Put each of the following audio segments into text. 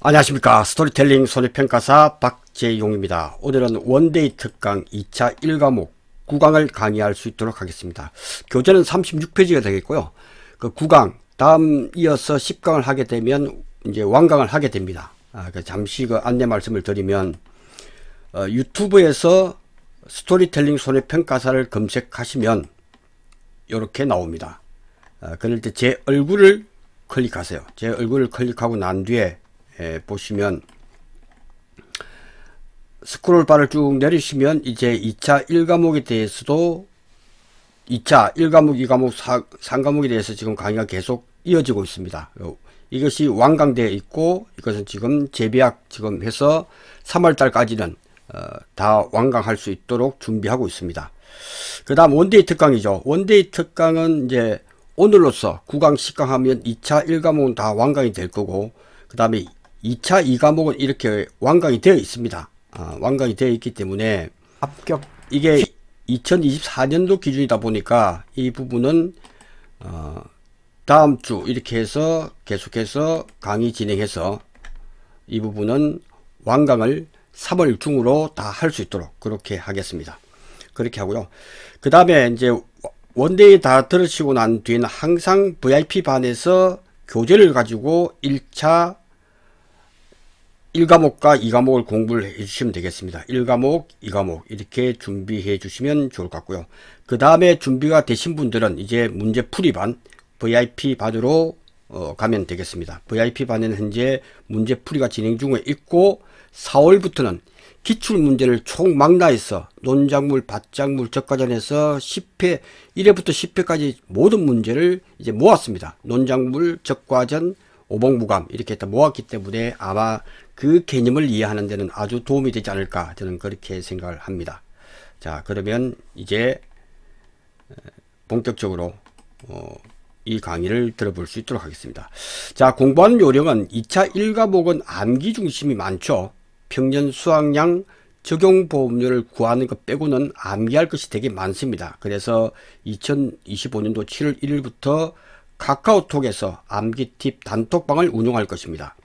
안녕하십니까. 스토리텔링 손해평가사 박재용입니다. 오늘은 원데이 특강 2차 1과목 9강을 강의할 수 있도록 하겠습니다. 교재는 36페이지가 되겠고요. 그 9강 다음 이어서 10강을 하게 되면 이제 완강을 하게 됩니다. 잠시 그 안내 말씀을 드리면 유튜브에서 스토리텔링 손해평가사를 검색하시면 이렇게 나옵니다. 그럴 때 제 얼굴을 클릭하세요. 제 얼굴을 클릭하고 난 뒤에 보시면 스크롤 바를 쭉 내리시면 이제 2차 1과목에 대해서도 2차 1과목, 2과목, 3과목에 대해서 지금 강의가 계속 이어지고 있습니다. 이것이 완강되어 있고 이것은 지금 재배학 지금 해서 3월달까지는 다 완강할 수 있도록 준비하고 있습니다. 그 다음 원데이 특강이죠. 원데이 특강은 이제 오늘로서 9강, 10강 하면 2차 1과목은 다 완강이 될 거고 그 다음에 2차 2과목은 이렇게 완강이 되어 있습니다. 완강이 되어 있기 때문에 합격, 이게 2024년도 기준이다 보니까 이 부분은 다음 주 이렇게 해서 계속해서 강의 진행해서 이 부분은 완강을 3월 중으로 다 할 수 있도록 그렇게 하겠습니다. 그렇게 하고요. 그 다음에 이제 원데이 다 들으시고 난 뒤에는 항상 VIP 반에서 교재를 가지고 1차 1과목과 2과목을 공부를 해 주시면 되겠습니다. 1과목, 2과목 이렇게 준비해 주시면 좋을 것 같고요. 그 다음에 준비가 되신 분들은 이제 문제풀이반 VIP 반으로 가면 되겠습니다. VIP 반에는 현재 문제풀이가 진행 중에 있고 4월부터는 기출문제를 총망라해서 논작물, 밭작물, 적과전에서 10회, 1회부터 10회까지 모든 문제를 이제 모았습니다. 논작물, 적과전, 오봉무감 이렇게 다 모았기 때문에 아마 그 개념을 이해하는 데는 아주 도움이 되지 않을까 저는 그렇게 생각을 합니다. 자, 그러면 이제 본격적으로 이 강의를 들어볼 수 있도록 하겠습니다. 자, 공부하는 요령은 2차 1과목은 암기 중심이 많죠. 평년 수학량 적용보험료를 구하는 것 빼고는 암기할 것이 되게 많습니다. 그래서 2025년도 7월 1일부터 카카오톡에서 암기 팁 단톡방을 운영할 것입니다.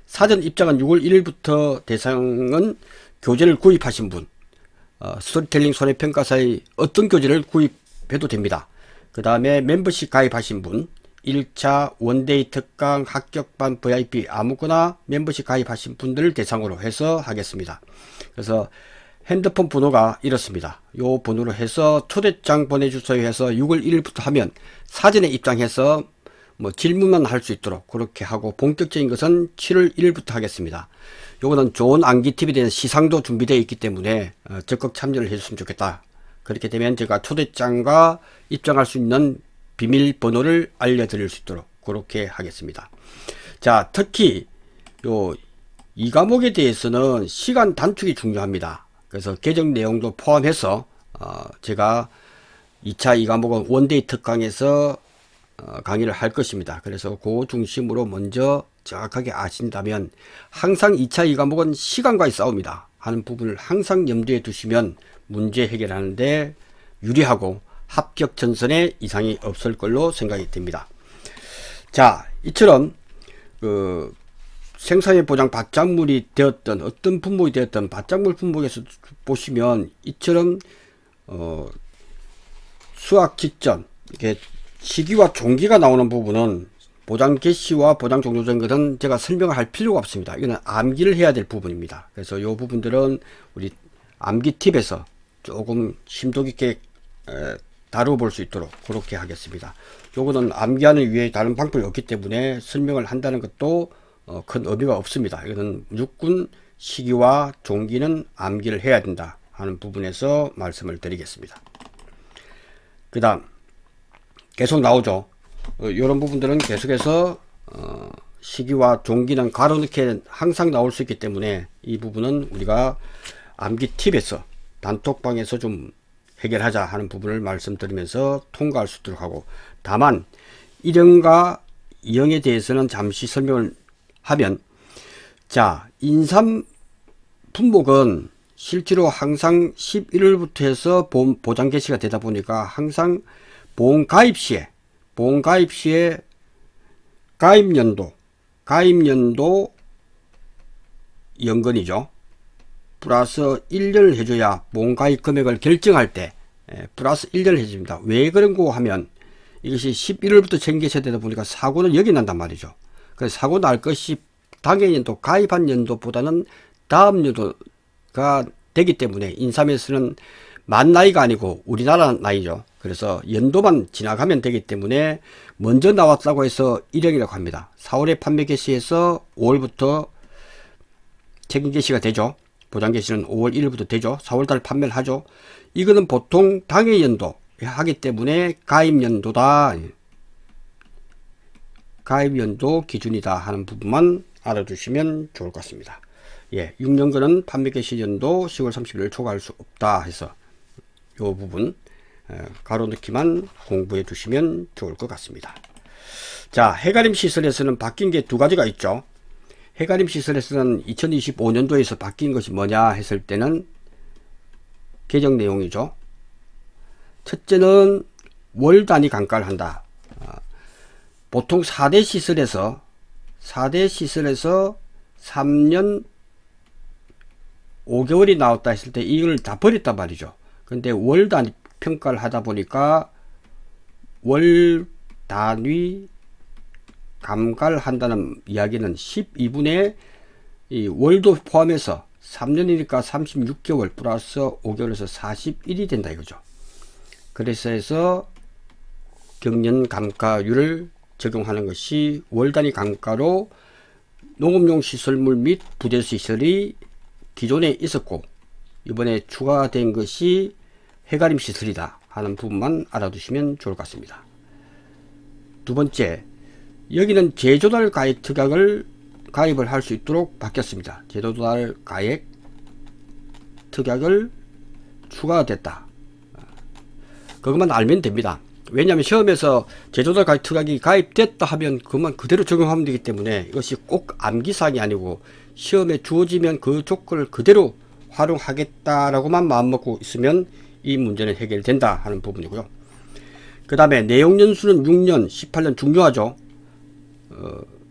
사전 입장은 6월 1일부터 대상은 교재를 구입하신 분, 스토리텔링 손해평가사의 어떤 교재를 구입해도 됩니다. 그 다음에 멤버십 가입하신 분, 1차 원데이 특강 합격반 VIP 아무거나 멤버십 가입하신 분들을 대상으로 해서 하겠습니다. 그래서 핸드폰 번호가 이렇습니다. 요 번호로 해서 초대장 보내주세요 해서 6월 1일부터 하면 사전에 입장해서 질문만 할 수 있도록 그렇게 하고 본격적인 것은 7월 1일부터 하겠습니다. 요거는 좋은 암기 팁에 대한 시상도 준비되어 있기 때문에 적극 참여를 해줬으면 좋겠다. 그렇게 되면 제가 초대장과 입장할 수 있는 비밀번호를 알려드릴 수 있도록 그렇게 하겠습니다. 자, 특히 요 2과목에 대해서는 시간 단축이 중요합니다. 그래서 개정 내용도 포함해서 제가 2차 2과목은 원데이 특강에서 강의를 할 것입니다. 그래서 그 중심으로 먼저 정확하게 아신다면 항상 2차 2과목은 시간과의 싸움이다 하는 부분을 항상 염두에 두시면 문제 해결하는데 유리하고 합격 전선에 이상이 없을 걸로 생각이 됩니다. 자, 이처럼 생산의 보장 밭작물이 되었던 어떤 품목이 되었던 밭작물 품목에서 보시면 이처럼 수확 직전 이렇게 시기와 종기가 나오는 부분은 보장 개시와 보장 종료된 것은 제가 설명을 할 필요가 없습니다. 이거는 암기를 해야 될 부분입니다. 그래서 이 부분들은 우리 암기 팁에서 조금 심도 깊게 다뤄볼 수 있도록 그렇게 하겠습니다. 요거는 암기하는 위에 다른 방법이 없기 때문에 설명을 한다는 것도 큰 의미가 없습니다. 이거는 무조건 시기와 종기는 암기를 해야 된다 하는 부분에서 말씀을 드리겠습니다. 그 다음 계속 나오죠. 이런 부분들은 계속해서 시기와 종기는 가로넣게 항상 나올 수 있기 때문에 이 부분은 우리가 암기 팁에서 단톡방에서 좀 해결하자 하는 부분을 말씀드리면서 통과할 수 있도록 하고, 다만 1형과 2형에 대해서는 잠시 설명을 하면, 자, 인삼 품목은 실제로 항상 11월부터 해서 보장 개시가 되다 보니까 항상 보험 가입 시에 가입연도 연건이죠. 플러스 1년을 해줘야 보험가입 금액을 결정할 때 플러스 1년을 해줍니다. 왜 그런고 하면 이것이 11월부터 챙기셔야 되다 보니까 사고는 여기 난단 말이죠. 그래서 사고 날 것이 당해 연도 가입한 연도보다는 다음 연도가 되기 때문에 인삼에서는 만 나이가 아니고 우리나라 나이죠. 그래서 연도만 지나가면 되기 때문에 먼저 나왔다고 해서 일형이라고 합니다. 4월에 판매 개시해서 5월부터 책임 개시가 되죠. 보장 개시는 5월 1일부터 되죠. 4월달 판매를 하죠. 이거는 보통 당해 연도 하기 때문에 가입 연도다. 가입 연도 기준이다 하는 부분만 알아두시면 좋을 것 같습니다. 예, 6년근은 판매 개시 연도 10월 30일 초과할 수 없다 해서 이 부분 가로넣기만 공부해 두시면 좋을 것 같습니다. 자, 해가림 시설에서는 바뀐 게 두 가지가 있죠. 해가림 시설에서는 2025년도에서 바뀐 것이 뭐냐 했을 때는 개정 내용이죠. 첫째는 월 단위 감가를 한다. 보통 4대 시설에서 3년 5개월이 나왔다 했을 때 이걸 다 버렸단 말이죠. 근데 월 단위 평가를 하다 보니까 월 단위 감가를 한다는 이야기는 12분의 이 월도 포함해서 3년이니까 36개월 플러스 5개월에서 41이 된다 이거죠. 그래서 해서 경년 감가율을 적용하는 것이 월 단위 감가로 농업용 시설물 및 부대시설이 기존에 있었고 이번에 추가된 것이 해가림 시설이다 하는 부분만 알아두시면 좋을 것 같습니다. 두 번째, 여기는 제조달 가액 특약을 가입을 할 수 있도록 바뀌었습니다. 제조달 가액 특약을 추가됐다. 그것만 알면 됩니다. 왜냐하면 시험에서 제조달 가입 특약이 가입됐다 하면 그것만 그대로 적용하면 되기 때문에 이것이 꼭 암기사항이 아니고 시험에 주어지면 그 조건을 그대로 활용하겠다라고만 마음먹고 있으면 이 문제는 해결된다 하는 부분이고요. 그 다음에 내용연수는 6년, 18년 중요하죠.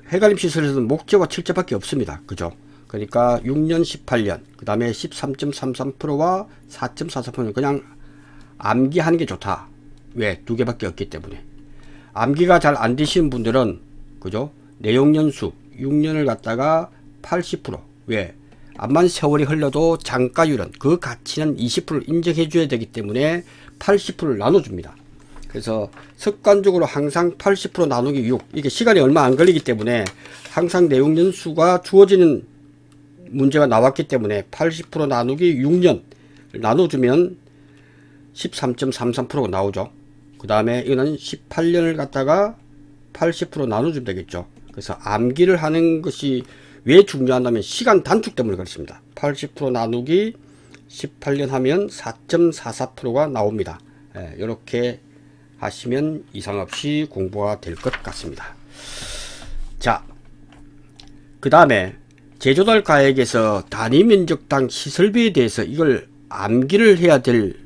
해가림 시설에서는 목재와 칠재밖에 없습니다. 그죠? 그러니까 6년, 18년, 그 다음에 13.33%와 4.44%는 그냥 암기하는 게 좋다. 왜? 두 개밖에 없기 때문에. 암기가 잘 안 되시는 분들은, 그죠? 내용연수 6년을 갖다가 80%. 왜? 암만 세월이 흘러도 장가율은 그 가치는 20%를 인정해 줘야 되기 때문에 80%를 나눠줍니다. 그래서 습관적으로 항상 80% 나누기 6 이게 시간이 얼마 안 걸리기 때문에 항상 내용 연수가 주어지는 문제가 나왔기 때문에 80% 나누기 6년 나눠주면 13.33%가 나오죠. 그 다음에 이거는 18년을 갖다가 80% 나눠주면 되겠죠. 그래서 암기를 하는 것이 왜 중요하냐면 시간 단축 때문에 그렇습니다. 80% 나누기 18년 하면 4.44%가 나옵니다. 이렇게 하시면 이상 없이 공부가 될 것 같습니다. 자, 그 다음에 제조달 가액에서 단위 면적당 시설비에 대해서 이걸 암기를 해야 될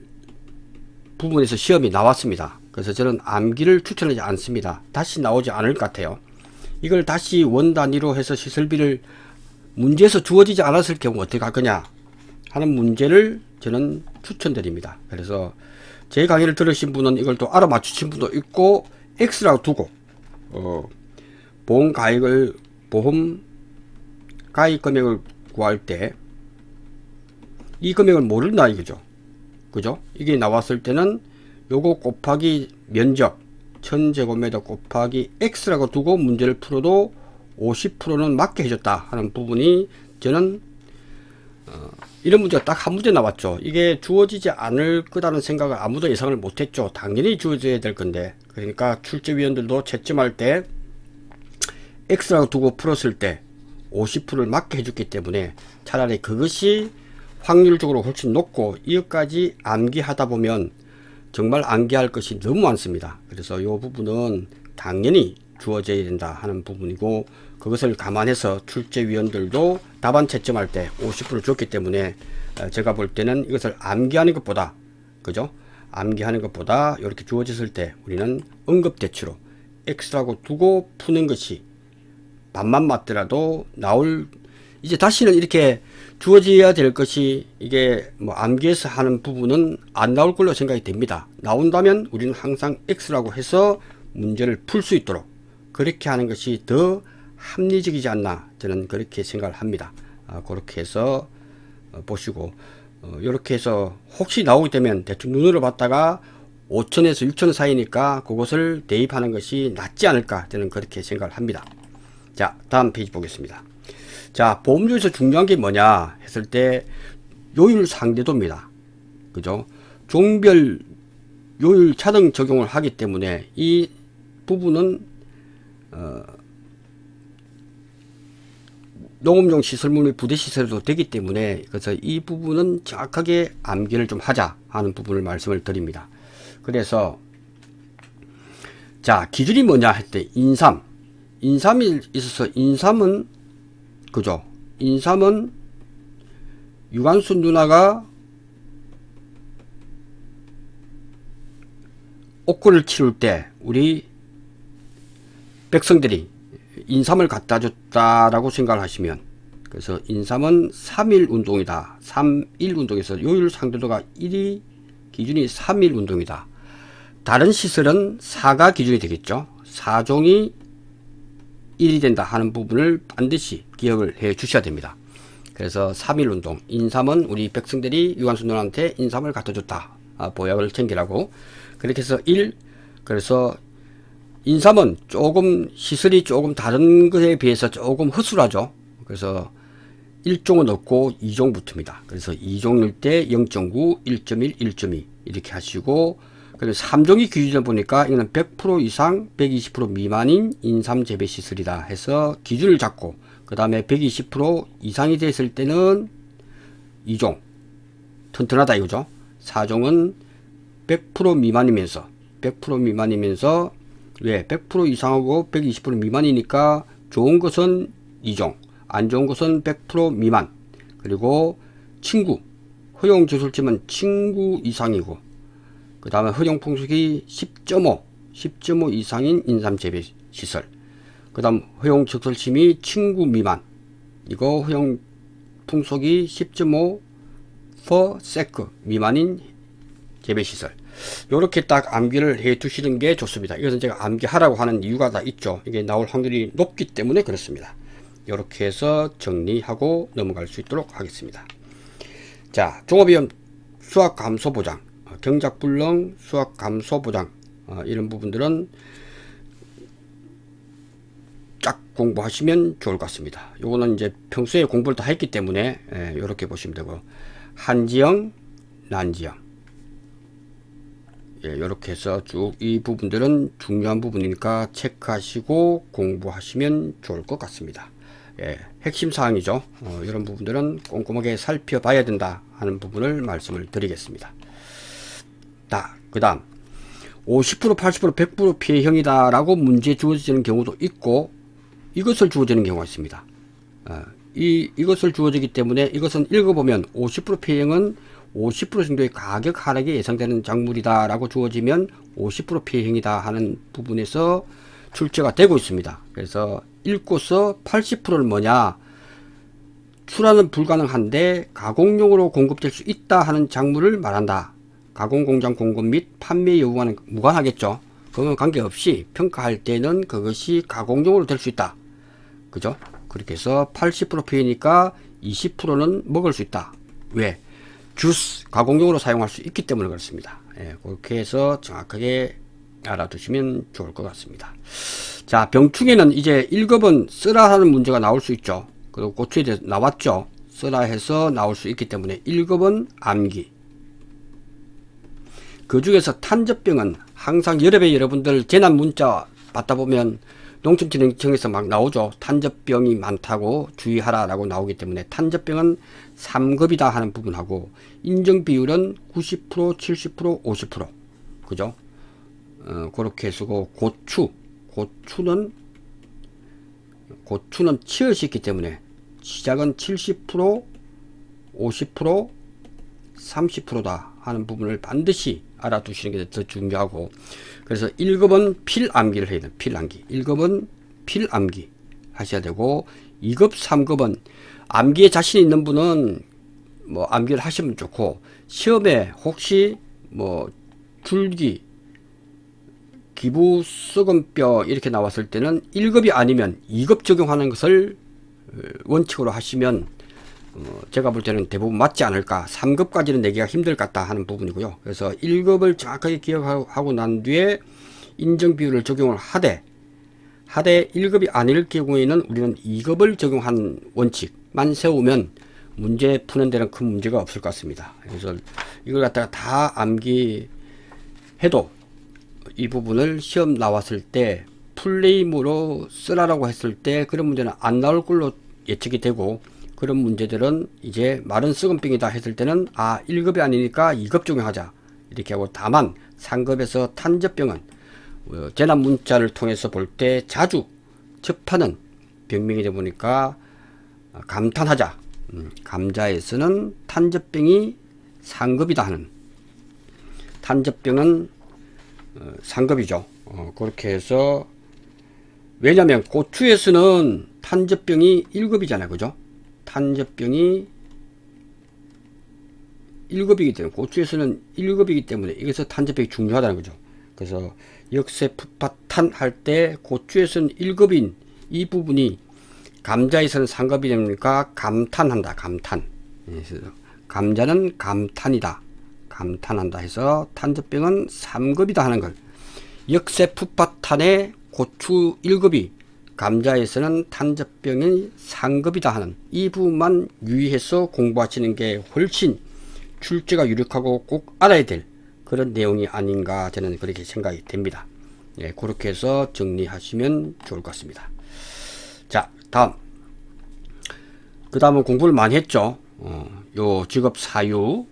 부분에서 시험이 나왔습니다. 그래서 저는 암기를 추천하지 않습니다. 다시 나오지 않을 것 같아요. 이걸 다시 원 단위로 해서 시설비를 문제에서 주어지지 않았을 경우 어떻게 할 거냐 하는 문제를 저는 추천드립니다. 그래서 제 강의를 들으신 분은 이걸 또 알아맞추신 분도 있고 X라고 두고 보험 가입 금액을 구할 때 이 금액을 모른다 이거죠. 그죠? 이게 나왔을 때는 요거 곱하기 면적 1000제곱미터 곱하기 X라고 두고 문제를 풀어도 50%는 맞게 해줬다 하는 부분이 저는 이런 문제가 딱 한 문제 나왔죠. 이게 주어지지 않을 거라는 생각을 아무도 예상을 못했죠. 당연히 주어져야 될 건데. 그러니까 출제위원들도 채점할 때 X라고 두고 풀었을 때 50%를 맞게 해줬기 때문에 차라리 그것이 확률적으로 훨씬 높고 이것까지 암기하다 보면 정말 암기할 것이 너무 많습니다. 그래서 이 부분은 당연히 주어져야 된다 하는 부분이고 그것을 감안해서 출제위원들도 답안 채점할 때 50% 줬기 때문에 제가 볼 때는 이것을 암기하는 것보다 그죠? 암기하는 것보다 이렇게 주어졌을 때 우리는 응급대치로 X라고 두고 푸는 것이 반만 맞더라도 나올 이제 다시는 이렇게 주어져야 될 것이 이게 뭐 암기에서 하는 부분은 안 나올 걸로 생각이 됩니다. 나온다면 우리는 항상 X라고 해서 문제를 풀 수 있도록 그렇게 하는 것이 더 합리적이지 않나 저는 그렇게 생각을 합니다. 그렇게 해서 보시고 이렇게 해서 혹시 나오게 되면 대충 눈으로 봤다가 5천에서 6천 사이니까 그것을 대입하는 것이 낫지 않을까 저는 그렇게 생각을 합니다. 자, 다음 페이지 보겠습니다. 자, 보험료에서 중요한 게 뭐냐 했을 때 요율 상대도입니다. 그죠? 종별 요율 차등 적용을 하기 때문에 이 부분은 농업용 시설물 및 부대 시설도 되기 때문에 그래서 이 부분은 정확하게 암기를 좀 하자 하는 부분을 말씀을 드립니다. 그래서 자, 기준이 뭐냐 할 때 인삼이 있어서 인삼은 그죠? 인삼은 유관순 누나가 옥고를 치룰 때 우리 백성들이 인삼을 갖다 줬다라고 생각을 하시면 그래서 인삼은 3일 운동이다. 3일 운동에서 요율 상대도가 1이 기준이 3일 운동이다. 다른 시설은 4가 기준이 되겠죠. 4종이 1이 된다 하는 부분을 반드시 기억을 해 주셔야 됩니다. 그래서 3일 운동, 인삼은 우리 백성들이 유관순 누나한테 인삼을 갖다 줬다. 보약을 챙기라고. 그렇게 해서 1, 그래서 인삼은 조금 시설이 조금 다른 것에 비해서 조금 허술하죠. 그래서 1종은 없고 2종 붙습니다. 그래서 2종일 때 0.9, 1.1, 1.2 이렇게 하시고 그래서 3종이 기준을 보니까 이거는 100% 이상 120% 미만인 인삼 재배 시설이다 해서 기준을 잡고 그 다음에 120% 이상이 됐을 때는 2종 튼튼하다 이거죠. 4종은 100% 미만이면서 왜 100% 이상하고 120% 미만이니까 좋은 것은 2종 안 좋은 것은 100% 미만 그리고 친구 허용 저술점은 친구 이상이고 그 다음에 허용 풍속이 10.5 이상인 인삼 재배 시설 그 다음 허용 적설심이 친구 미만 이거 허용 풍속이 10.5 per sec 미만인 재배 시설 요렇게 딱 암기를 해 두시는 게 좋습니다. 이것은 제가 암기하라고 하는 이유가 다 있죠. 이게 나올 확률이 높기 때문에 그렇습니다. 요렇게 해서 정리하고 넘어갈 수 있도록 하겠습니다. 자, 종합위험 수학 감소 보장, 경작 불능 수학 감소 보장 이런 부분들은 쫙 공부하시면 좋을 것 같습니다. 요거는 이제 평소에 공부를 다 했기 때문에 요렇게 보시면 되고 한지형, 난지형 이렇게 해서 쭉 이 부분들은 중요한 부분이니까 체크하시고 공부하시면 좋을 것 같습니다. 핵심 사항이죠. 이런 부분들은 꼼꼼하게 살펴봐야 된다 하는 부분을 말씀을 드리겠습니다. 그 다음 50%, 80%, 100% 피해형이다 라고 문제 주어지는 경우도 있고 이것을 주어지는 경우가 있습니다. 이것을 주어지기 때문에 이것은 읽어보면 50% 피해형은 50% 정도의 가격 하락이 예상되는 작물이다 라고 주어지면 50% 피해형이다 하는 부분에서 출제가 되고 있습니다. 그래서 읽고서 80%는 뭐냐, 출하는 불가능한데 가공용으로 공급될 수 있다 하는 작물을 말한다. 가공공장 공급 및 판매 여부와는 무관하겠죠. 그건 관계없이 평가할 때는 그것이 가공용으로 될 수 있다. 그죠? 그렇게 해서 80% 피해니까 20%는 먹을 수 있다. 왜? 주스 가공용으로 사용할 수 있기 때문에 그렇습니다. 그렇게 해서 정확하게 알아두시면 좋을 것 같습니다. 자, 병충해는 이제 1급은 쓰라 하는 문제가 나올 수 있죠. 그리고 고추에 대해서 나왔죠. 쓰라 해서 나올 수 있기 때문에 1급은 암기. 그 중에서 탄저병은 항상 여러분들 재난 문자 받다 보면 농촌진흥청에서 막 나오죠. 탄저병이 많다고 주의하라 라고 나오기 때문에 탄저병은 3급이다 하는 부분하고 인정 비율은 90%, 70%, 50%. 그죠? 그렇게 쓰고 고추는 치엿이 있기 때문에 시작은 70%, 50%, 30%다 하는 부분을 반드시 알아두시는 게 더 중요하고 그래서 1급은 필암기를 해야 돼요. 필암기. 1급은 필암기. 하셔야 되고 2급, 3급은 암기에 자신 있는 분은 뭐 암기를 하시면 좋고 시험에 혹시 뭐 줄기, 기부수금뼈 이렇게 나왔을 때는 1급이 아니면 2급 적용하는 것을 원칙으로 하시면 제가 볼 때는 대부분 맞지 않을까. 3급까지는 내기가 힘들 것 같다 하는 부분이고요. 그래서 1급을 정확하게 기억하고 난 뒤에 인정 비율을 적용을 하되 1급이 아닐 경우에는 우리는 2급을 적용한 원칙만 세우면 문제 푸는 데는 큰 문제가 없을 것 같습니다. 그래서 이걸 갖다가 다 암기해도 이 부분을 시험 나왔을 때 풀네임으로 쓰라라고 했을 때 그런 문제는 안 나올 걸로 예측이 되고, 그런 문제들은 이제 마른 썩은병이다 했을 때는 1급이 아니니까 2급 적용하자 이렇게 하고, 다만 3급에서 탄저병은 재난 문자를 통해서 볼 때 자주 접하는 병명이다 보니까 감탄하자. 감자에서는 탄저병이 상급이다 하는, 탄저병은 상급이죠. 그렇게 해서, 왜냐면 고추에서는 탄저병이 1급이잖아요. 그죠? 탄저병이 1급이기 때문에, 고추에서는 1급이기 때문에 이것서 탄저병이 중요하다는 거죠. 그래서 역세푸파탄 할 때 고추에서는 1급인 이 부분이 감자에서는 상급이 됩니까? 감탄한다. 감탄. 그래서 감자는 감탄이다. 감탄한다 해서 탄저병은 3급이다 하는 걸, 역세푸파탄의 고추 1급이 감자에서는 탄저병이 상급이다 하는 이 부분만 유의해서 공부하시는 게 훨씬 출제가 유력하고 꼭 알아야 될 그런 내용이 아닌가 저는 그렇게 생각이 됩니다. 예, 그렇게 해서 정리하시면 좋을 것 같습니다. 자, 그 다음은 공부를 많이 했죠. 요 직업 사유도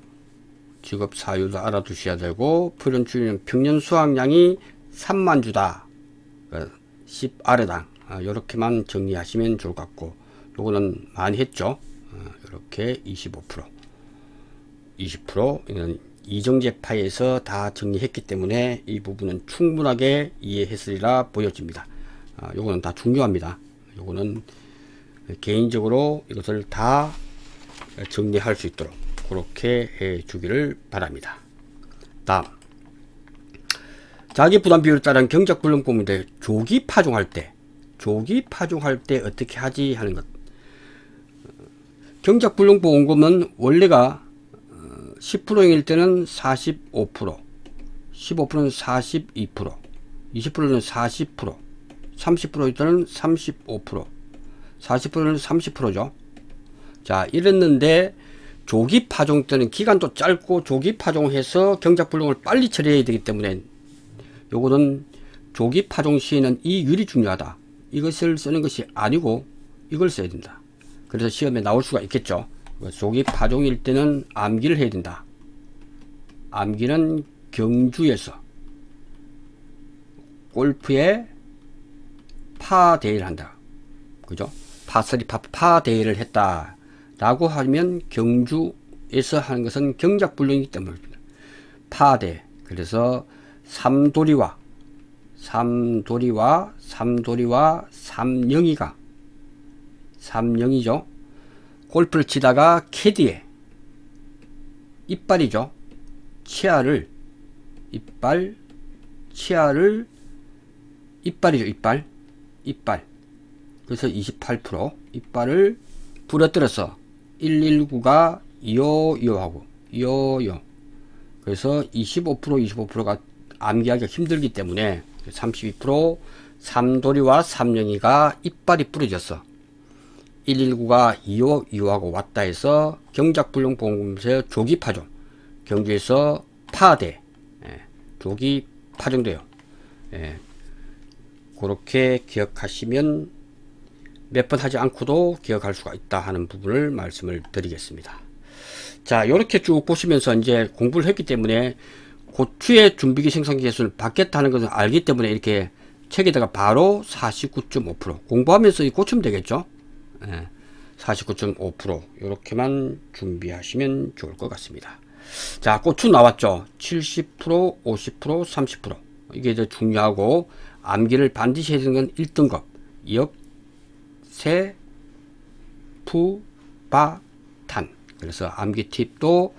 알아두셔야 되고, 표준출리는 평년 수확량이 3만 주다. 10아르당. 요렇게만 정리하시면 좋을 것 같고, 요거는 많이 했죠. 요렇게 25%. 이는 이정제파에서 다 정리했기 때문에 이 부분은 충분하게 이해했으리라 보여집니다. 요거는 다 중요합니다. 요거는 개인적으로 이것을 다 정리할 수 있도록 그렇게 해 주기를 바랍니다. 다음, 자기 부담 비율에 따른 경작 불능법인데 조기 파종할 때 어떻게 하지 하는 것. 경작 불능보험금은 원래가 10%일 때는 45%, 15%는 42%, 20%는 40%, 30%일 때는 35%, 40%는 30%죠. 자, 이랬는데 조기 파종 때는 기간도 짧고 조기 파종해서 경작 불능을 빨리 처리해야 되기 때문에 요거는 조기 파종 시에는 이 율이 중요하다. 이것을 쓰는 것이 아니고 이걸 써야 된다. 그래서 시험에 나올 수가 있겠죠. 조기 파종일 때는 암기를 해야 된다. 암기는 경주에서 골프에 파 대회를 한다. 그죠? 파 대회를 했다. 라고 하면 경주에서 하는 것은 경작불능이기 때문입니다. 파대. 그래서 삼도리와 삼영이죠. 골프를 치다가 캐디에 이빨이죠. 치아를 이빨이죠. 이빨. 그래서 28% 이빨을 부러뜨려서 119가 요요하고 요요. 그래서 25%가 암기하기가 힘들기 때문에 32% 삼도리와 삼영이가 이빨이 부러졌어. 119가 252하고 왔다 해서 경작불능보험금에서 조기 파종, 경주에서 파대, 조기 파종돼요. 그렇게 기억하시면 몇 번 하지 않고도 기억할 수가 있다 하는 부분을 말씀을 드리겠습니다. 자, 이렇게 쭉 보시면서 이제 공부를 했기 때문에 고추의 준비기 생산기 개수를 받겠다는 것을 알기 때문에 이렇게 책에다가 바로 49.5% 공부하면서 고치면 되겠죠. 49.5% 이렇게만 준비하시면 좋을 것 같습니다. 자, 고추 나왔죠. 70%, 50%, 30%. 이게 더 중요하고 암기를 반드시 해야 되는 건 1등급, 역, 역세 푸바탄. 그래서 암기 팁도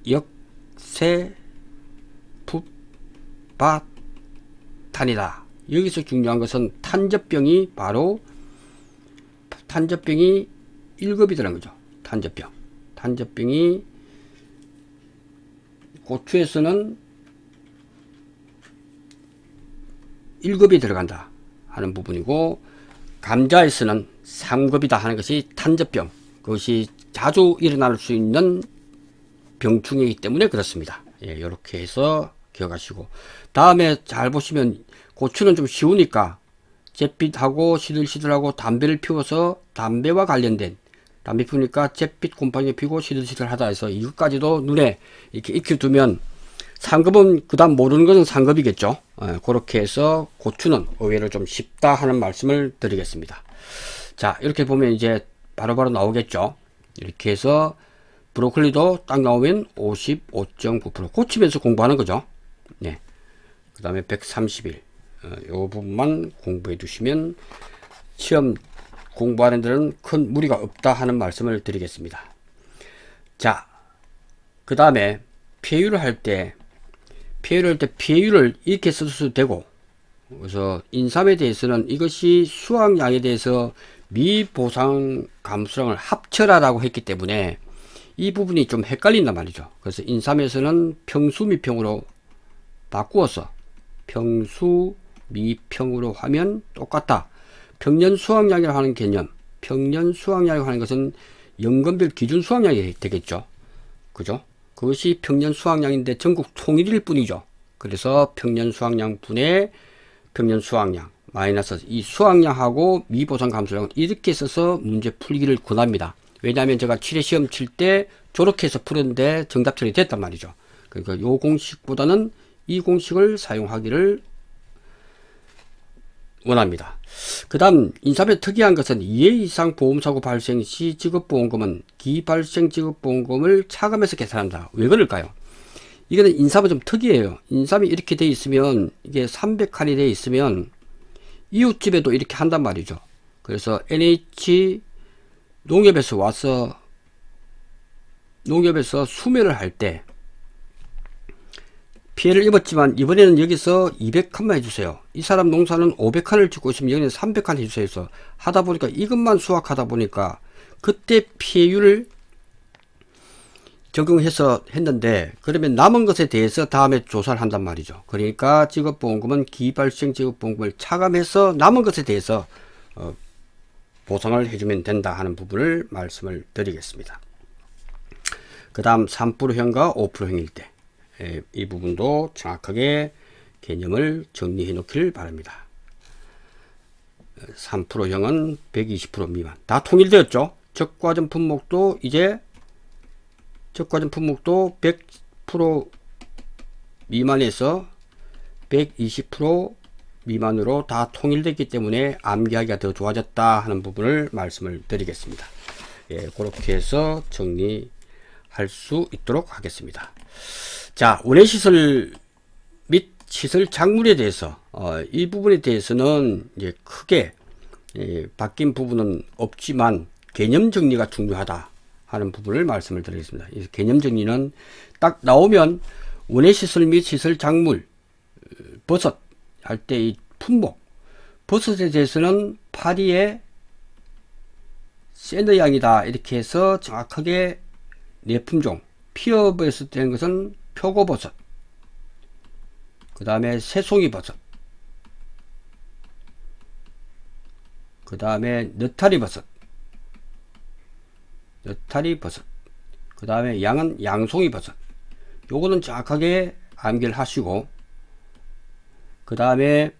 역세 푸바탄이다. 여기서 중요한 것은 탄저병이 바로 탄저병이 1급이라는 거죠. 탄저병이 고추에서는 1급이 들어간다 하는 부분이고, 감자에서는 3급이다 하는 것이 탄저병, 그것이 자주 일어날 수 있는 병충이기 때문에 그렇습니다. 예, 이렇게 해서 기억하시고, 다음에 잘 보시면 고추는 좀 쉬우니까 잿빛하고 시들시들하고 담배를 피워서 담배와 관련된, 담배 피우니까 잿빛 곰팡이 피고 시들시들하다 해서 이것까지도 눈에 이렇게 익혀두면 3급은 그 다음 모르는 것은 3급이겠죠. 그렇게 해서 고추는 의외로 좀 쉽다 하는 말씀을 드리겠습니다. 자, 이렇게 보면 이제 바로바로 나오겠죠. 이렇게 해서 브로콜리도 딱 나오면 55.9% 고치면서 공부하는 거죠. 네. 그 다음에 130일 요 부분만 공부해 두시면 시험 공부하는 데는 큰 무리가 없다 하는 말씀을 드리겠습니다. 자, 그 다음에 폐유를 할 때 폐유를 이렇게 써도 되고, 그래서 인삼에 대해서는 이것이 수확량에 대해서 미보상 감수량을 합쳐라라고 했기 때문에 이 부분이 좀 헷갈린단 말이죠. 그래서 인삼에서는 평수 미평으로 바꾸어서 평수 미평으로 하면 똑같다. 평년 수확량이라고 하는 개념, 평년 수확량이라고 하는 것은 연건별 기준 수확량이 되겠죠. 그죠? 그것이 평년 수확량인데 전국 통일일 뿐이죠. 그래서 평년 수확량 분의 평년 수확량 마이너스 이 수확량하고 미보상 감소량을 이렇게 써서 문제 풀기를 권합니다. 왜냐하면 제가 7회 시험 칠 때 저렇게 해서 풀었는데 정답 처리 됐단 말이죠. 그러니까 요 공식보다는 이 공식을 사용하기를 원합니다. 그 다음 인삼의 특이한 것은 2회 이상 보험사고 발생 시 지급보험금은 기발생 지급보험금을 차감해서 계산한다. 왜 그럴까요? 이거는 인삼은 좀 특이해요. 인삼이 이렇게 돼 있으면, 이게 300칸이 돼 있으면 이웃집에도 이렇게 한단 말이죠. 그래서 NH 농협에서 와서 농협에서 수매를 할 때 피해를 입었지만 이번에는 여기서 200칸만 해주세요. 이 사람 농사는 500칸을 짓고 있으면 여기는 300칸 해주세요. 해서 하다 보니까 이것만 수확하다 보니까 그때 피해율을 적용해서 했는데, 그러면 남은 것에 대해서 다음에 조사를 한단 말이죠. 그러니까 지급보험금은 기발생 지급보험금을 차감해서 남은 것에 대해서 보상을 해주면 된다 하는 부분을 말씀을 드리겠습니다. 그 다음 3%형과 5%형일 때 이 부분도 정확하게 개념을 정리해 놓기를 바랍니다. 3%형은 120% 미만 다 통일되었죠. 적과점 품목도 이제 적과점 품목도 100% 미만에서 120% 미만으로 다 통일됐기 때문에 암기하기가 더 좋아졌다 하는 부분을 말씀을 드리겠습니다. 예, 그렇게 해서 정리할 수 있도록 하겠습니다. 자, 원예시설 및 시설 작물에 대해서 이 부분에 대해서는 이제 크게 바뀐 부분은 없지만 개념 정리가 중요하다 하는 부분을 말씀을 드리겠습니다. 이 개념 정리는 딱 나오면 원예시설 및 시설 작물 버섯 할 때 이 품목 버섯에 대해서는 파리의 샌더양이다 이렇게 해서 정확하게 네 품종, 피어버섯 되는 것은 표고버섯, 그 다음에 새송이버섯, 그 다음에 느타리버섯, 그 다음에 양은 양송이버섯. 요거는 정확하게 암기를 하시고, 그 다음에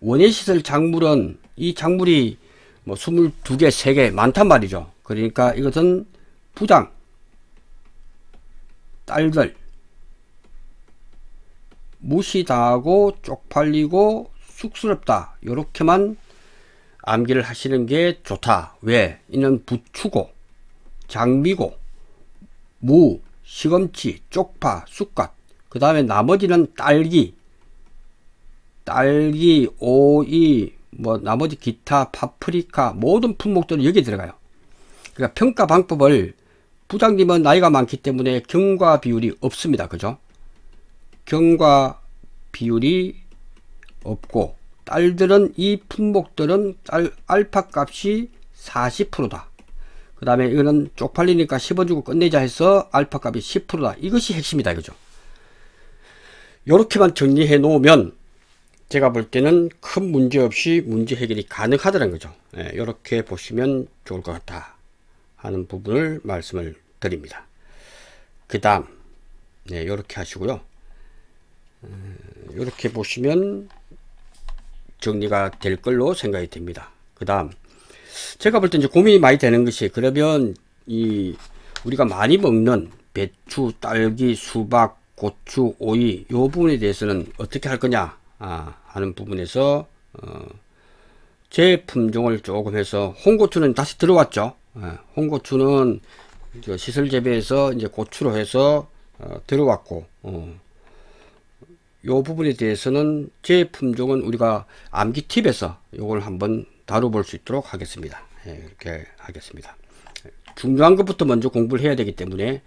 원예시설 작물은 이 작물이 뭐 22개, 3개 많단 말이죠. 그러니까 이것은 부장, 딸들, 무시당하고 쪽팔리고 쑥스럽다. 요렇게만 암기를 하시는 게 좋다. 왜? 이는 부추고, 장미고, 무, 시금치, 쪽파, 쑥갓. 그 다음에 나머지는 딸기, 오이, 뭐 나머지 기타 파프리카 모든 품목들은 여기에 들어가요. 그러니까 평가 방법을 부장님은 나이가 많기 때문에 경과 비율이 없습니다. 그죠? 경과 비율이 없고 딸들은 이 품목들은 알파 값이 40%다. 그 다음에 이거는 쪽팔리니까 씹어주고 끝내자 해서 알파 값이 10%다. 이것이 핵심이다. 그죠? 요렇게만 정리해 놓으면 제가 볼 때는 큰 문제 없이 문제 해결이 가능하다는 거죠. 이렇게 보시면 좋을 것 같다 하는 부분을 말씀을 드립니다. 그 다음 이렇게 하시고요. 이렇게 보시면 정리가 될 걸로 생각이 됩니다. 그 다음 제가 볼 때 이제 고민이 많이 되는 것이, 그러면 우리가 많이 먹는 배추, 딸기, 수박, 고추, 오이 요 부분에 대해서는 어떻게 할 거냐 하는 부분에서 제 품종을 조금 해서, 홍고추는 다시 들어왔죠. 홍고추는 시설 재배해서 이제 고추로 해서 들어왔고, 요 부분에 대해서는 제 품종은 우리가 암기 팁에서 요걸 한번 다뤄볼 수 있도록 하겠습니다. 이렇게 하겠습니다. 중요한 것부터 먼저 공부를 해야 되기 때문에,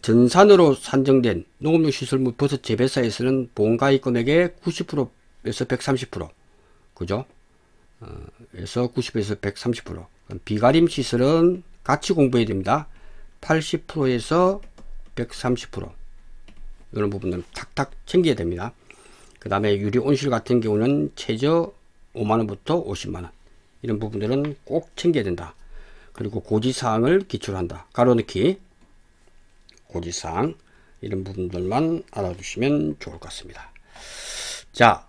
전산으로 산정된 농업용 시설물 버섯 재배사에서는 보험가입 금액의 90%에서 130%, 그죠? 에서 90에서 130%. 비가림 시설은 같이 공부해야 됩니다. 80%에서 130%. 이런 부분은 탁탁 챙겨야 됩니다. 그 다음에 유리 온실 같은 경우는 최저 5만원부터 50만원. 이런 부분들은 꼭 챙겨야 된다. 그리고 고지사항을 기초로 한다. 가로넣기, 고지사항, 이런 부분들만 알아두시면 좋을 것 같습니다. 자,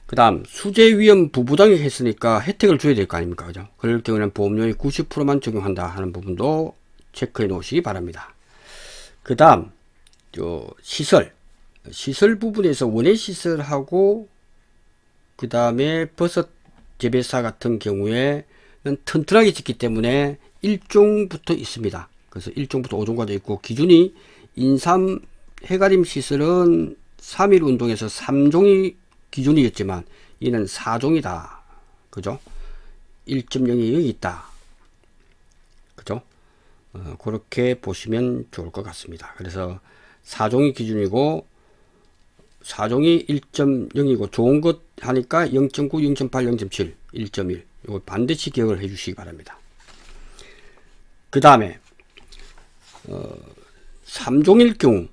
그 다음 수재 위험 부부당이 했으니까 혜택을 줘야 될 거 아닙니까? 그죠? 그럴 경우에는 보험료의 90%만 적용한다 하는 부분도 체크해 놓으시기 바랍니다. 그 다음 시설 부분에서 원예 시설하고 그 다음에 버섯 재배사 같은 경우에는 튼튼하게 짓기 때문에 1종부터 있습니다. 그래서 1종부터 5종까지 있고, 기준이 인삼 해가림 시설은 3일 운동에서 3종이 기준이었지만 이는 4종이다. 그죠? 1.0이 여기 있다. 그죠? 그렇게 보시면 좋을 것 같습니다. 그래서 4종이 기준이고 4종이 1.0이고 좋은 것 하니까 0.9, 0.8, 0.7, 1.1 이거 반드시 기억을 해 주시기 바랍니다. 그 다음에 3종일 경우,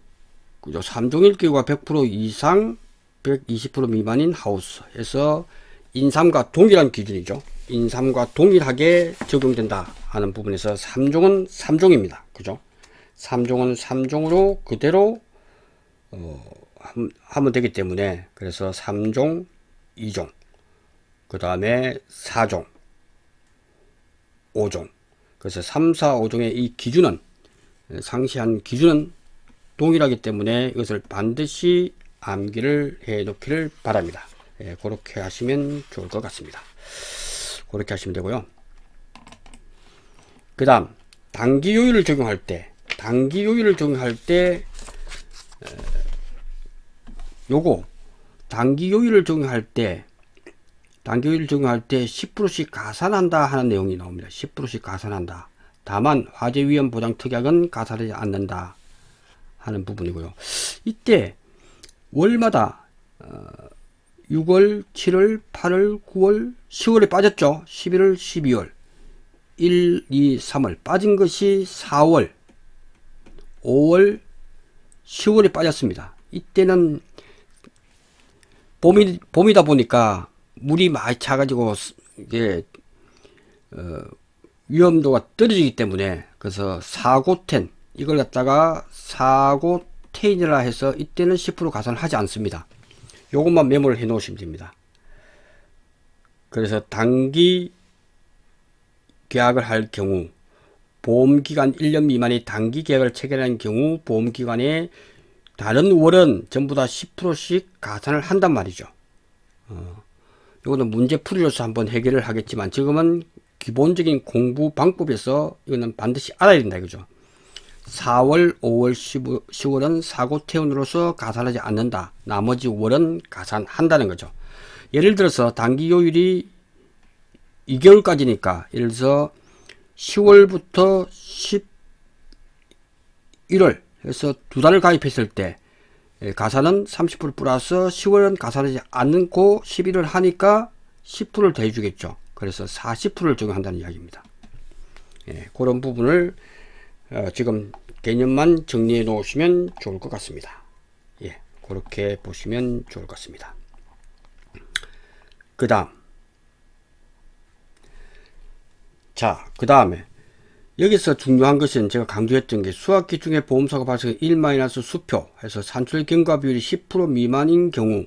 그죠? 3종일 경우가 100% 이상 120% 미만인 하우스에서 인삼과 동일한 기준이죠. 인삼과 동일하게 적용된다 하는 부분에서 3종은 3종입니다. 그죠? 3종은 3종으로 그대로 하면 되기 때문에, 그래서 3종, 2종, 그 다음에 4종, 5종, 그래서 3, 4, 5종의 이 기준은, 상시한 기준은 동일하기 때문에 이것을 반드시 암기를 해 놓기를 바랍니다. 그렇게 하시면 좋을 것 같습니다. 그렇게 하시면 되고요. 그 다음 단기 요일을 적용할 때 요거 단기 요일을 적용할 때 10%씩 가산한다 하는 내용이 나옵니다. 10%씩 가산한다. 다만 화재 위험 보장 특약은 가산하지 않는다 하는 부분이고요. 이때 월마다 6월, 7월, 8월, 9월, 10월에 빠졌죠. 11월, 12월, 1, 2, 3월 빠진 것이 4월, 5월, 10월에 빠졌습니다. 이때는 봄이다 보니까 물이 많이 차가지고 이게 위험도가 떨어지기 때문에, 그래서 사고텐 이걸 갖다가 사고테인이라 해서 이때는 10% 가산을 하지 않습니다. 요것만 메모를 해 놓으시면 됩니다. 그래서 단기 계약을 할 경우, 보험기간 1년 미만의 단기 계약을 체결한 경우 보험기간에 다른 월은 전부 다 10%씩 가산을 한단 말이죠. 이거는 문제 풀이로서 한번 해결을 하겠지만, 지금은 기본적인 공부 방법에서 이거는 반드시 알아야 된다 이거죠. 4월, 5월, 10월은 사고태운으로서 가산하지 않는다. 나머지 월은 가산한다는 거죠. 예를 들어서 단기 요율이 2개월까지니까 예를 들어서 10월부터 11월 해서 두 달을 가입했을 때 가산은 30% 플러스 10월은 가산하지 않고 11월 하니까 10%를 더해주겠죠. 그래서 40%를 적용한다는 이야기입니다. 그런 부분을 지금 개념만 정리해 놓으시면 좋을 것 같습니다. 그렇게 보시면 좋을 것 같습니다. 그 다음에 여기서 중요한 것은 제가 강조했던 게 수학기 중에 보험사고 발생 1- 수표 해서 산출 경과 비율이 10% 미만인 경우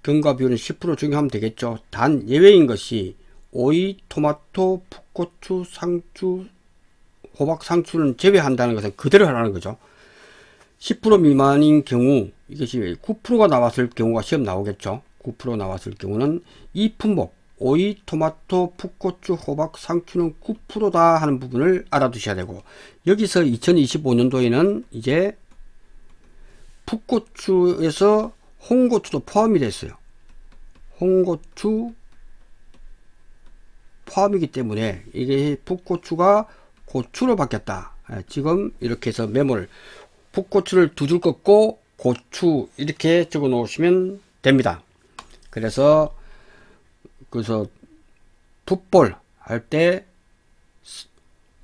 경과 비율은 10% 적용하면 되겠죠. 단 예외인 것이 오이, 토마토, 풋고추, 상추, 호박, 상추는 제외한다는 것은 그대로 하라는 거죠. 10% 미만인 경우 이것이 9%가 나왔을 경우가 시험 나오겠죠. 9% 나왔을 경우는 이 품목 오이, 토마토, 풋고추, 호박, 상추는 9%다 하는 부분을 알아두셔야 되고 여기서 2025년도에는 이제 풋고추에서 홍고추도 포함이 됐어요. 홍고추 포함이기 때문에 이게 풋고추가 고추로 바뀌었다. 지금 이렇게 해서 메모를 풋고추를 두 줄 긋고 고추 이렇게 적어 놓으시면 됩니다. 그래서 풋볼 할 때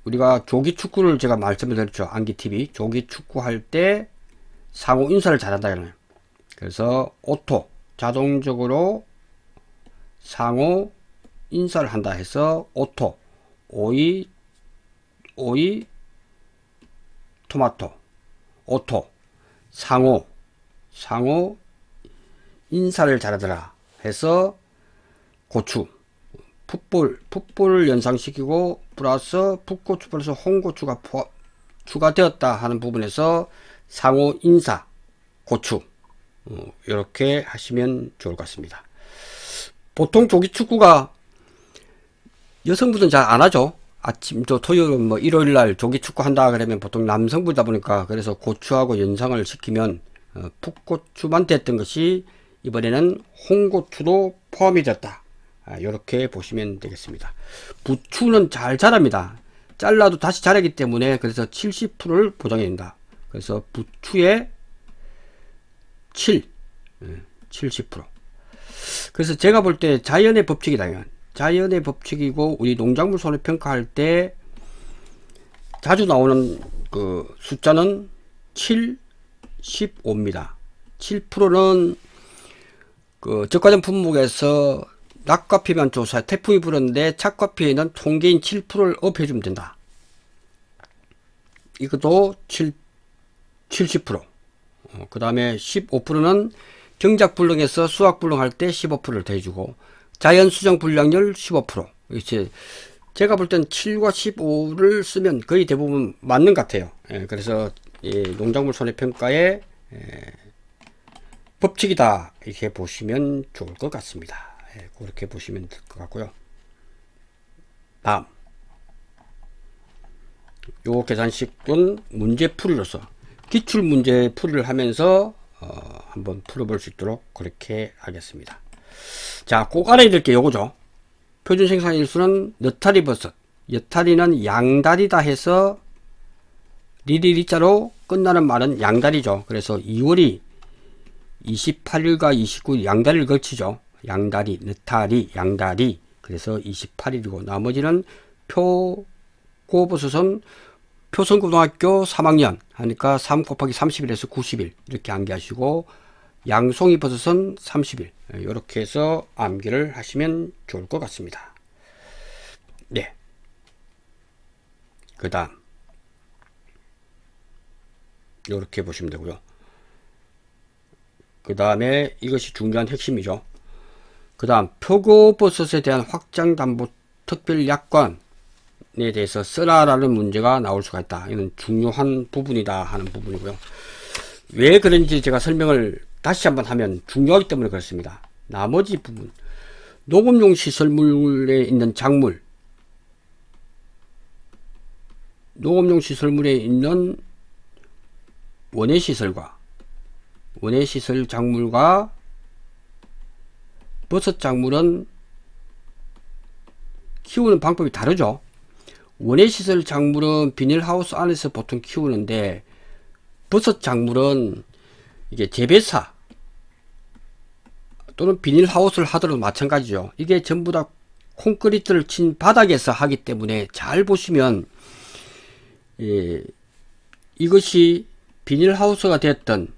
우리가 조기 축구를 제가 말씀을 드렸죠. 안기TV 조기 축구 할 때 상호 인사를 잘한다. 그래서 오토 자동적으로 상호 인사를 한다 해서 오토 오이 토마토 오토 상호 인사를 잘하더라 해서 고추 풋볼을 연상시키고 플러스 풋고추 플러스 홍고추가 추가되었다 하는 부분에서 상호 인사 고추 이렇게 하시면 좋을 것 같습니다. 보통 조기 축구가 여성분은 잘 안 하죠. 아침 또 토요일 뭐 일요일날 조기 축구 한다 그러면 보통 남성분이다 보니까 그래서 고추하고 연상을 시키면 풋고추만 됐던 것이 이번에는 홍고추도 포함이 됐다. 이렇게 보시면 되겠습니다. 부추는 잘 자랍니다. 잘라도 다시 자라기 때문에 그래서 70%를 보장해 준다. 그래서 부추의 70%. 그래서 제가 볼 때 자연의 법칙이다. 자연의 법칙이고 우리 농작물 손해평가할 때 자주 나오는 그 숫자는 7, 15입니다. 7%는 그 적과점 품목에서 낙과 피만 조사 태풍이 불었는데 착과 피해는 통계인 7%를 업해주면 된다. 이것도 70%. 그 다음에 15%는 경작 불능에서 수확 불능할 때 15%를 더해주고 자연 수정 불량률 15%. 이제 제가 볼 땐 7과 15를 쓰면 거의 대부분 맞는 것 같아요. 그래서 이 농작물 손해평가의 법칙이다 이렇게 보시면 좋을 것 같습니다. 그렇게 보시면 될 것 같고요. 다음 요 계산식은 문제풀이로서 기출문제 풀이를 하면서 한번 풀어볼 수 있도록 그렇게 하겠습니다. 자, 꼭 알아야 될 게 요거죠. 표준 생산일수는 너타리 버섯, 여타리는 양다리다 해서 리리리자로 끝나는 말은 양다리죠. 그래서 2월이 28일과 29일 양다리를 걸치죠. 양다리, 너타리, 양다리. 그래서 28일이고 나머지는 표고버섯은 표선고등학교 3학년 하니까 3 곱하기 30일에서 90일 이렇게 암기하시고 양송이 버섯은 30일 이렇게 해서 암기를 하시면 좋을 것 같습니다. 네. 그 다음 이렇게 보시면 되고요. 그 다음에 이것이 중요한 핵심이죠. 그 다음 표고버섯에 대한 확장담보 특별약관에 대해서 써라라는 문제가 나올 수가 있다. 이는 중요한 부분이다 하는 부분이고요. 왜 그런지 제가 설명을 다시 한번 하면 중요하기 때문에 그렇습니다. 나머지 부분 녹음용 시설물에 있는 작물 녹음용 시설물에 있는 원예시설 작물과 버섯 작물은 키우는 방법이 다르죠. 원예시설 작물은 비닐하우스 안에서 보통 키우는데, 버섯 작물은 이게 재배사 또는 비닐하우스를 하더라도 마찬가지죠. 이게 전부 다 콘크리트를 친 바닥에서 하기 때문에 잘 보시면 이것이 비닐하우스가 됐던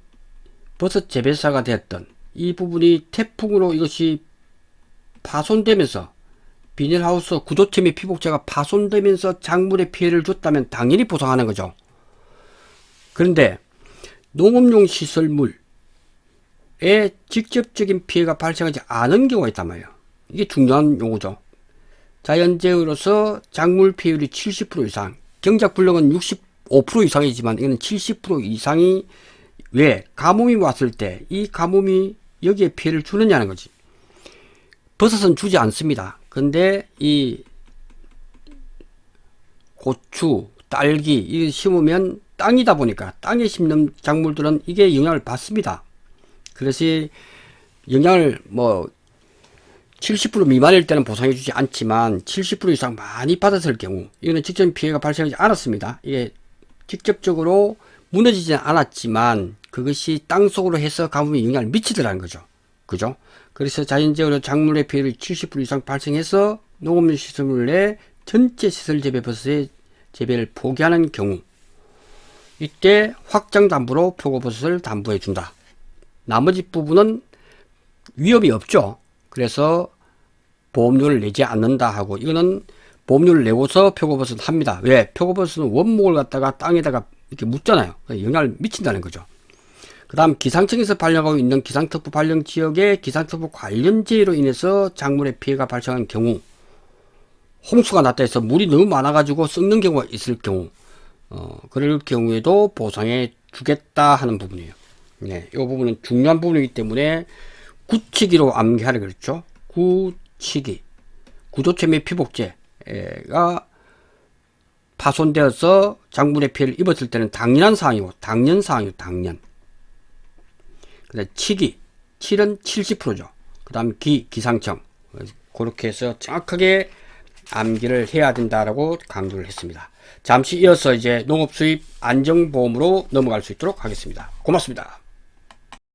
버섯 재배사가 됐던 이 부분이 태풍으로 이것이 파손되면서 비닐하우스 구조체 및 피복제가 파손되면서 작물에 피해를 줬다면 당연히 보상하는 거죠. 그런데 농업용 시설물에 직접적인 피해가 발생하지 않은 경우가 있단 말이에요. 이게 중요한 용어죠. 자연재해로서 작물 피해율이 70% 이상, 경작 불량은 65% 이상이지만 이거는 70% 이상이 왜 가뭄이 왔을 때 이 가뭄이 여기에 피해를 주느냐는 거지. 버섯은 주지 않습니다. 근데 이 고추, 딸기 이거 심으면 땅이다 보니까 땅에 심는 작물들은 이게 영향을 받습니다. 그래서 영향을 70% 미만일 때는 보상해 주지 않지만 70% 이상 많이 받았을 경우 이거는 직접 피해가 발생하지 않았습니다. 이게 직접적으로 무너지지 않았지만 그것이 땅 속으로 해서 가뭄에 영향을 미치더라는 거죠. 그죠? 그래서 자연재해로 작물의 피해를 70% 이상 발생해서 농업용 시설물 내 전체 시설 재배 버섯의 재배를 포기하는 경우, 이때 확정 담보로 표고버섯을 담보해 준다. 나머지 부분은 위험이 없죠. 그래서 보험료를 내지 않는다 하고, 이거는 보험료를 내고서 표고버섯 합니다. 왜? 표고버섯은 원목을 갖다가 땅에다가 이렇게 묻잖아요. 영향을 미친다는 거죠. 그 다음 기상청에서 발령하고 있는 기상특보 발령 지역에 기상특보 관련 재해로 인해서 작물에 피해가 발생한 경우, 홍수가 났다 해서 물이 너무 많아가지고 썩는 경우가 있을 경우, 그럴 경우에도 보상해 주겠다 하는 부분이에요. 네, 이 부분은 중요한 부분이기 때문에 구치기로 암기하라 그랬죠. 구치기, 구조체 및 피복제가 파손되어서 작물의 피해를 입었을 때는 당연한 사항이고, 당연사항이고, 당연. 그다음 치기, 칠은 70%죠. 그 다음 기상청. 그렇게 해서 정확하게 암기를 해야 된다라고 강조를 했습니다. 잠시 이어서 이제 농업수입 안정보험으로 넘어갈 수 있도록 하겠습니다. 고맙습니다.